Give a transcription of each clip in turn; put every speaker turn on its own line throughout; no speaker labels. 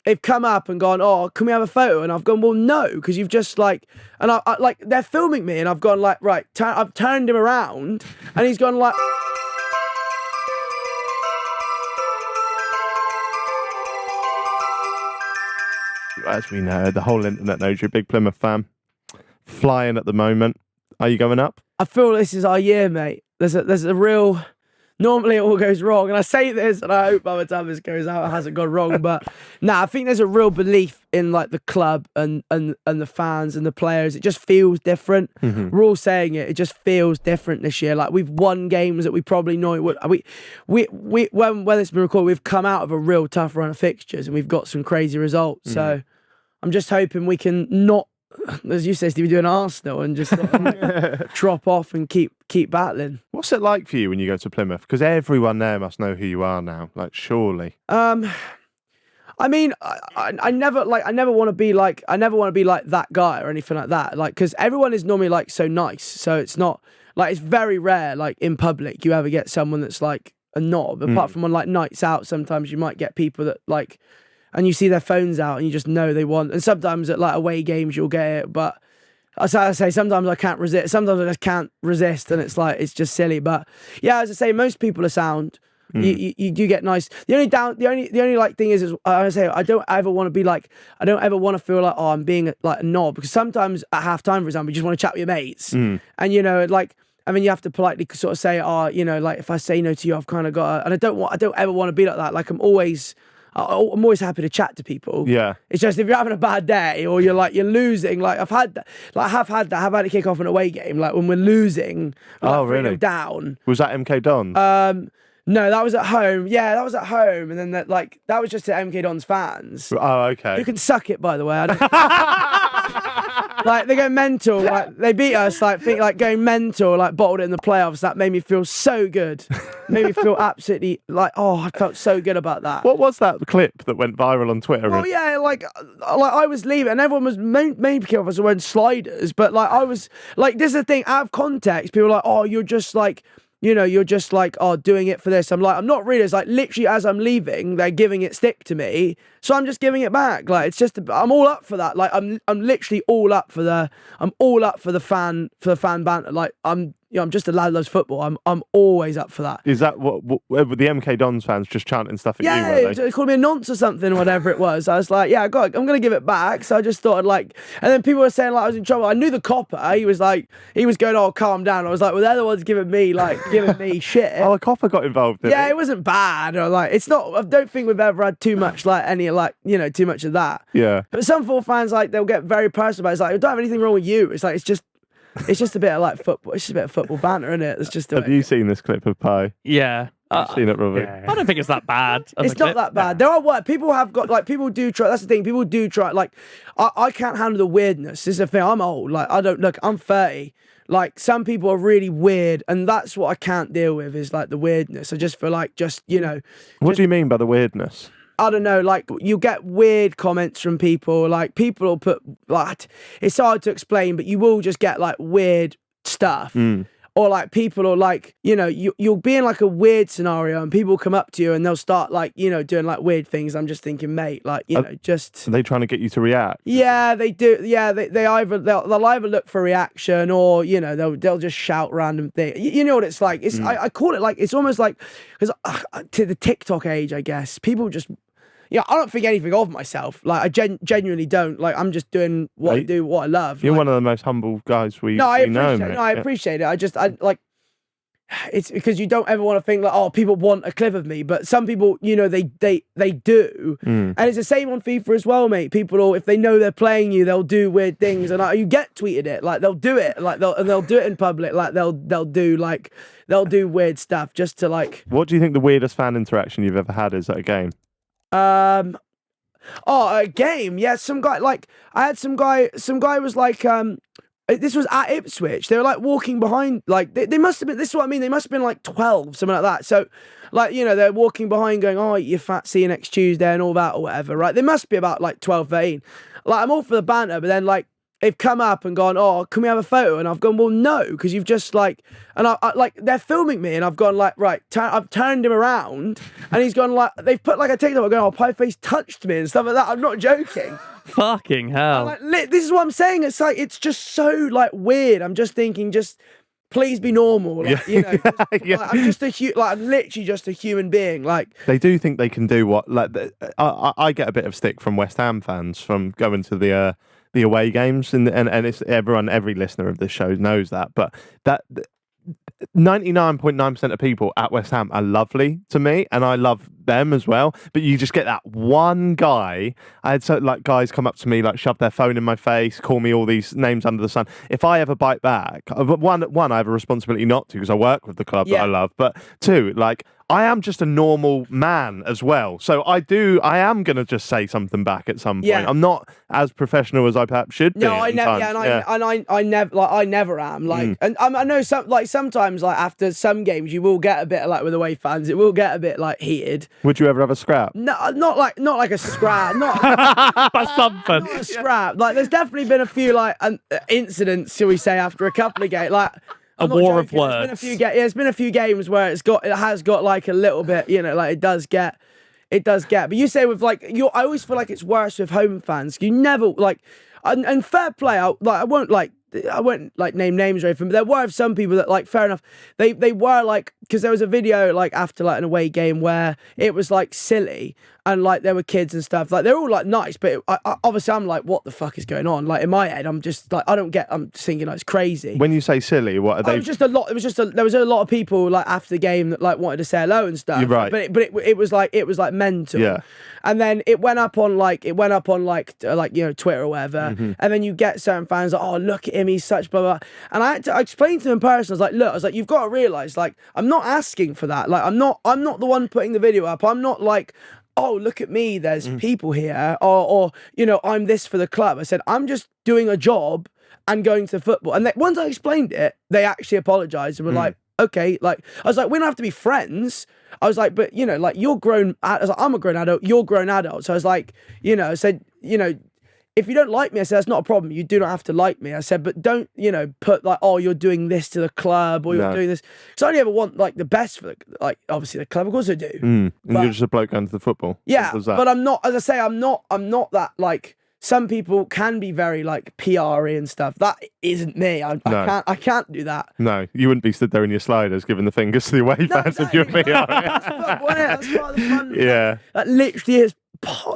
they've come up and gone, oh, can we have a photo? And I've gone, well, no, because you've just like, and I like, they're filming me and I've gone like, right, I've turned him around and he's gone like,
as we know, the whole internet knows you're a big Plymouth fan. Flying at the moment. Are you going up?
I feel this is our year, mate. There's a real... Normally it all goes wrong, and I say this, and I hope by the time this goes out it hasn't gone wrong, but I think there's a real belief in like the club and the fans and the players. It just feels different. We're all saying it. It just feels different this year. Like, we've won games that we probably know it would. When it's been recorded, we've come out of a real tough run of fixtures, and we've got some crazy results. So I'm just hoping we can not, as you say, Steve, do an Arsenal and just drop off and keep battling. What's
it like for you when you go to Plymouth? Because everyone there must know who you are now. Like, surely.
I mean, I never want to be like that guy or anything like that. Like, because everyone is normally like so nice, so it's not like, it's very rare like in public you ever get someone that's like a knob. Apart from on like nights out, sometimes you might get people that like, and you see their phones out and you just know they want. And sometimes at like away games you'll get it, but as I say, sometimes I can't resist. Sometimes I just can't resist, and it's like, it's just silly. But yeah, as I say, most people are sound. You do get nice. The only like thing is I say I don't ever want to be like, I don't ever want to feel like, oh, I'm being like a knob, because sometimes at half time, for example, you just want to chat with your mates, and you know, like, I mean, you have to politely sort of say, oh, you know, like if I say no to you, I've kind of got, and I don't ever want to be like that. Like, I'm always happy to chat to people.
Yeah.
It's just if you're having a bad day or you're losing, like I've had to kick off an away game, like when we're losing.
Oh, really?
Down.
Was that MK Dons?
No, that was at home. Yeah, that was at home, and then that was just to MK Dons fans.
Oh, okay.
Who can suck it, by the way. I don't... like, they go mental. Like, they beat us. Like, going mental. Like, bottled it in the playoffs. That made me feel so good. Made me feel absolutely like, oh, I felt so good about that.
What was that clip that went viral on Twitter?
Oh yeah, like I was leaving, and everyone was maybe kick off us wearing sliders, but like I was like, this is the thing. Out of context, people were like, oh, you're just like, you know, you're just like, oh, doing it for this. I'm like, I'm not really. It's like, literally, as I'm leaving, they're giving it stick to me, so I'm just giving it back. Like, it's just, I'm all up for that. Like, I'm literally all up for the fan banter. Like, I'm just a lad who loves football. I'm always up for that.
Is that what the MK Dons fans just chanting stuff at you?
Yeah, they called me a nonce or something, or whatever it was. I was like, yeah, I'm going to give it back. So I just thought, like, and then people were saying like I was in trouble. I knew the copper. He was going, oh, calm down. I was like, well, they're the ones giving me shit.
Oh, a copper got involved.
Yeah, it wasn't bad. Or like, it's not. I don't think we've ever had too much too much of that.
Yeah.
But some football fans, like, they'll get very personal about it. It's like, I don't have anything wrong with you. It's like, it's just a bit of like football. It's just a bit of football banter, isn't it? It's just.
Have you seen this clip of Pie?
Yeah.
I've seen it, Robbie.
Yeah. I don't think it's that bad.
It's not that bad. There are what people have got. Like, people do try. That's the thing. People do try. Like, I can't handle the weirdness. This is the thing. I'm old. Like, I don't look. I'm 30. Like, some people are really weird, and that's what I can't deal with. Is like the weirdness. I just feel like
What do you mean by the weirdness?
I don't know, like, you get weird comments from people, like, people will put, like, it's hard to explain, but you will just get, like, weird stuff. Or, like, people are, like, you know, you'll be in, like, a weird scenario, and people come up to you, and they'll start, like, you know, doing, like, weird things. I'm just thinking, mate, like, you know, just...
Are they trying to get you to react?
Yeah, they do. Yeah, they'll either look for reaction, or, you know, they'll just shout random things. You know what it's like? It's I call it, like, it's almost like, because to the TikTok age, I guess, people just... Yeah, I don't think anything of myself. Like, I genuinely don't. Like, I'm just doing what I do, what I love.
You're
like,
one of the most humble guys we know, mate.
No, I appreciate it. I like, it's because you don't ever want to think like, oh, people want a clip of me, but some people, you know, they do. And it's the same on FIFA as well, mate. People, if they know they're playing you, they'll do weird things, and like, you get tweeted it. Like, they'll do it. Like, they'll do it in public. Like, they'll do weird stuff just to like.
What do you think the weirdest fan interaction you've ever had is at a game?
A game. Yeah, some guy, like, I had some guy was like, this was at Ipswich. They were like walking behind, like, they must have been, this is what I mean, they must have been like 12, something like that. So, like, you know, they're walking behind going, oh, you fat, see you next Tuesday and all that or whatever, right? They must be about like 12, 13. Like, I'm all for the banter, but then like, they've come up and gone, oh, can we have a photo? And I've gone, well, no, because you've just like, and I like, they're filming me and I've gone like, right, I've turned him around and he's gone like, they've put like a TikTok going, oh, PieFace touched me and stuff like that. I'm not joking.
Fucking hell.
Like, this is what I'm saying. It's like, it's just so like weird. I'm just thinking, just please be normal. Like, you know, like, I'm just I'm literally just a human being. Like,
they do think they can do what, like, I get a bit of stick from West Ham fans from going to the away games, and it's every listener of this show knows that, but that 99.9% of people at West Ham are lovely to me, and I love them as well. But you just get that one guy. I had guys come up to me, like shove their phone in my face, call me all these names under the sun. If I ever bite back, one I have a responsibility not to because I work with the club that I love. But two, like, I am just a normal man as well. So I am going to just say something back at some point.
Yeah.
I'm not as professional as I perhaps should be.
No, I never. Yeah, I never. Like, I never am. Like, and I know sometimes, like after some games, you will get a bit like with away fans. It will get a bit like heated.
Would you ever have a scrap?
No, not like a scrap. Not
something.
Not a scrap. Like, there's definitely been a few like incidents, shall we say, after a couple of games. Like,
a war of words.
There's been a few games where it has got like a little bit, you know, like it does get. But you say with like I always feel like it's worse with home fans. You never like, and fair play. I won't name names or anything, but there were some people that, like, fair enough. They were like, because there was a video like after like an away game where it was like silly and like there were kids and stuff. Like, they're all like nice, but obviously I'm like, what the fuck is going on? Like, in my head, I'm just like, I'm just thinking like it's crazy.
When you say silly, what are they?
It was just a lot. There was a lot of people like after the game that like wanted to say hello and stuff.
You're right.
But it was like mental.
Yeah.
And then it went up on like you know, Twitter or whatever. And then you get certain fans like, oh, look at him, he's such blah blah. And I explained to them in person. I was like, you've got to realize, like, I'm not asking for that. Like, I'm not the one putting the video up. I'm not like, oh, look at me, there's people here, or you know, I'm this for the club. I said, I'm just doing a job and going to football. And once I explained it, they actually apologized and were like, okay, like, I was like, we don't have to be friends. I was like, but you know, like, you're grown. I was like, I'm a grown adult, you're grown adult. So I was like, you know, I said, you know, if you don't like me, I said, that's not a problem. You do not have to like me. I said, but don't, you know, put like, oh, you're doing this to the club, or you're doing this. So I only ever want like the best for like, obviously the club, of course I do.
And you're just a bloke going to the football.
Yeah, but I'm not, as I say, I'm not that, like, some people can be very like PR-y and stuff. That isn't me. I can't do that.
No, you wouldn't be stood there in your sliders giving the fingers to the away fans if you're PR.
That's football, isn't it? That's part of the fun.
Yeah.
That literally is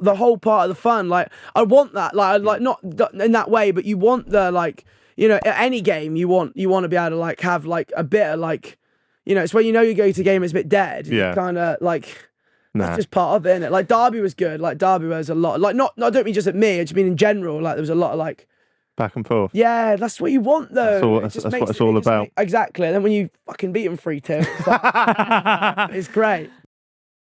the whole part of the fun. Like, I want that. Like not in that way, but you want the, like, you know, at any game you want to be able to like have like a bit of like, you know, it's when you know you go to a game it's a bit dead.
Yeah.
Kind of like. That's just part of it, innit? Like, Derby was good. Like, Derby was a lot. Like, I don't mean just at me. I just mean in general. Like, there was a lot of like
back and forth.
Yeah, that's what you want, though.
That's what it's all about.
Exactly. And then when you fucking beat them 3-2, it's great.